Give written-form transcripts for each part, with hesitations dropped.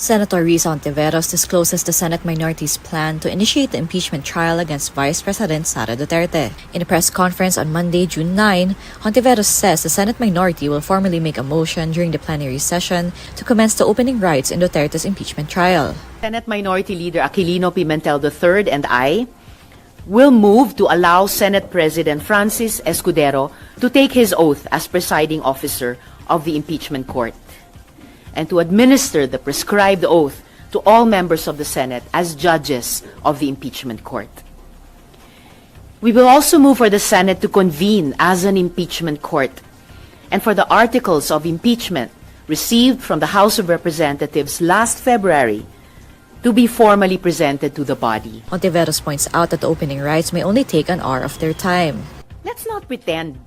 Senator Risa discloses the Senate minority's plan to initiate the impeachment trial against Vice President Sara Duterte. In a press conference on Monday, June 9, Hontiveros says the Senate minority will formally make a motion during the plenary session to commence the opening rights in Duterte's impeachment trial. Senate Minority Leader Aquilino Pimentel III and I will move to allow Senate President Francis Escudero to take his oath as presiding officer of the impeachment court, and to administer the prescribed oath to all members of the Senate as judges of the impeachment court. We will also move for the Senate to convene as an impeachment court, and for the articles of impeachment received from the House of Representatives last February to be formally presented to the body. Hontiveros points out that the opening rights may only take an hour of their time. Let's not pretend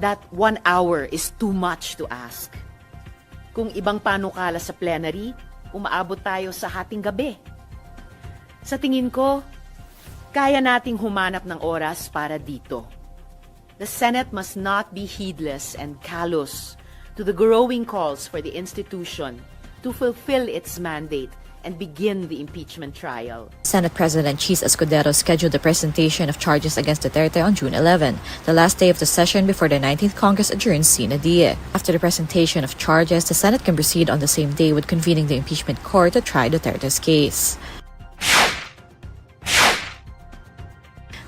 that 1 hour is too much to ask. Kung ibang panukala sa plenary, umaabot tayo sa hating gabi. Sa tingin ko, kaya nating humanap ng oras para dito. The Senate must not be heedless and callous to the growing calls for the institution to fulfill its mandate and begin the impeachment trial. Senate President Chis Escudero scheduled the presentation of charges against Duterte on June 11, the last day of the session before the 19th Congress adjourns sine die. After the presentation of charges, the Senate can proceed on the same day with convening the impeachment court to try Duterte's case.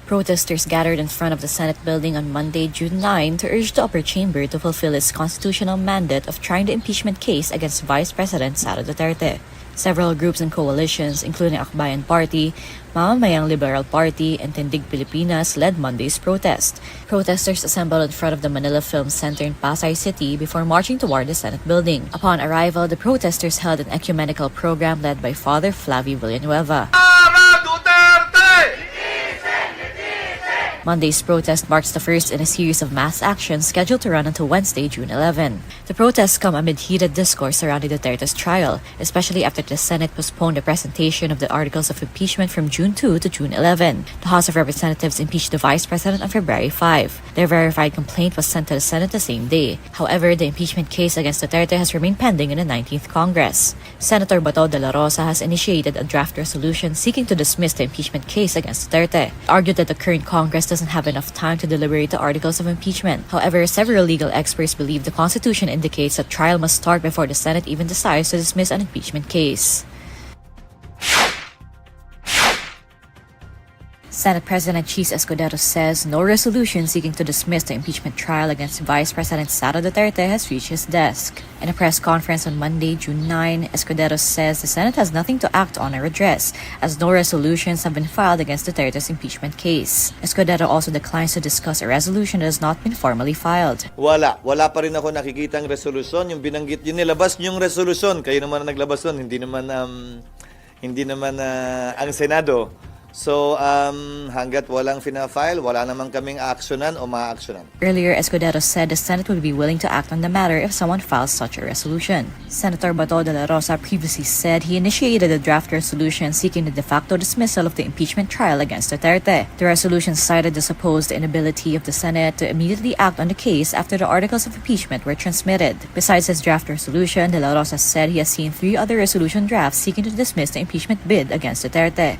Protesters gathered in front of the Senate building on Monday, June 9, to urge the upper chamber to fulfill its constitutional mandate of trying the impeachment case against Vice President Sara Duterte. Several groups and coalitions, including Akbayan Party, Mamamayang Liberal Party, and Tindig Pilipinas, led Monday's protest. Protesters assembled in front of the Manila Film Center in Pasay City before marching toward the Senate building. Upon arrival, the protesters held an ecumenical program led by Father Flavio Villanueva. Sara Duterte! Monday's protest marks the first in a series of mass actions scheduled to run until Wednesday, June 11. The protests come amid heated discourse surrounding Duterte's trial, especially after the Senate postponed the presentation of the articles of impeachment from June 2 to June 11. The House of Representatives impeached the Vice President on February 5. Their verified complaint was sent to the Senate the same day. However, the impeachment case against Duterte has remained pending in the 19th Congress. Senator Bato de la Rosa has initiated a draft resolution seeking to dismiss the impeachment case against Duterte. He argued that the current Congress doesn't have enough time to deliberate the articles of impeachment. However, several legal experts believe the Constitution indicates that trial must start before the Senate even decides to dismiss an impeachment case. Senate President Chis Escudero says no resolution seeking to dismiss the impeachment trial against Vice President Sara Duterte has reached his desk. In a press conference on Monday, June 9, Escudero says the Senate has nothing to act on or address, as no resolutions have been filed against Duterte's impeachment case. Escudero also declines to discuss a resolution that has not been formally filed. Wala pa rin ako nakikitang resolusyon. Yung binanggit, yung nilabas yung resolusyon, kayo naman ang naglabas nun, hindi naman ang Senado. So, hanggat walang fina-file, wala namang kaming actionan o ma-actionan. Earlier, Escudero said the Senate would be willing to act on the matter if someone files such a resolution. Senator Bato de la Rosa previously said he initiated a draft resolution seeking the de facto dismissal of the impeachment trial against Duterte. The resolution cited the supposed inability of the Senate to immediately act on the case after the articles of impeachment were transmitted. Besides his draft resolution, de la Rosa said he has seen 3 other resolution drafts seeking to dismiss the impeachment bid against Duterte.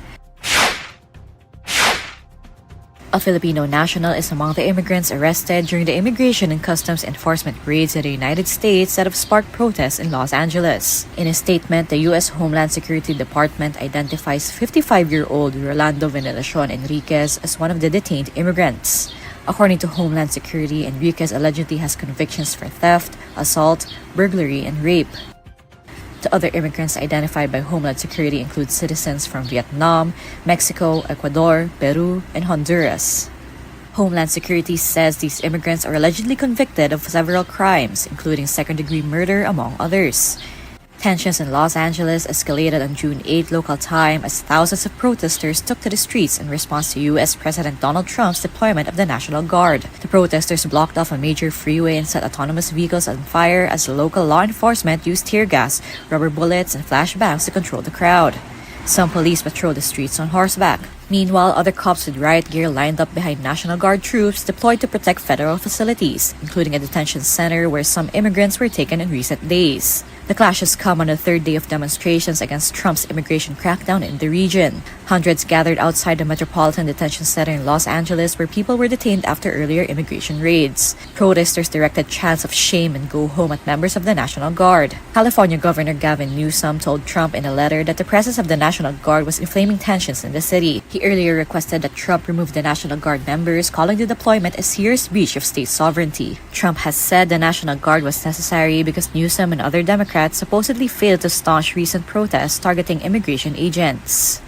A Filipino national is among the immigrants arrested during the Immigration and Customs Enforcement raids in the United States that have sparked protests in Los Angeles. In a statement, the U.S. Homeland Security Department identifies 55-year-old Rolando Veneracion Enriquez as one of the detained immigrants. According to Homeland Security, Enriquez allegedly has convictions for theft, assault, burglary, and rape. The other immigrants identified by Homeland Security include citizens from Vietnam, Mexico, Ecuador, Peru, and Honduras. Homeland Security says these immigrants are allegedly convicted of several crimes, including second-degree murder, among others. Tensions in Los Angeles escalated on June 8 local time as thousands of protesters took to the streets in response to U.S. President Donald Trump's deployment of the National Guard. The protesters blocked off a major freeway and set autonomous vehicles on fire as the local law enforcement used tear gas, rubber bullets, and flashbangs to control the crowd. Some police patrolled the streets on horseback. Meanwhile, other cops with riot gear lined up behind National Guard troops deployed to protect federal facilities, including a detention center where some immigrants were taken in recent days. The clashes come on the third day of demonstrations against Trump's immigration crackdown in the region. Hundreds gathered outside the Metropolitan Detention Center in Los Angeles where people were detained after earlier immigration raids. Protesters directed chants of shame and go home at members of the National Guard. California Governor Gavin Newsom told Trump in a letter that the presence of the National Guard was inflaming tensions in the city. He earlier requested that Trump remove the National Guard members, calling the deployment a serious breach of state sovereignty. Trump has said the National Guard was necessary because Newsom and other Democrats supposedly failed to staunch recent protests targeting immigration agents.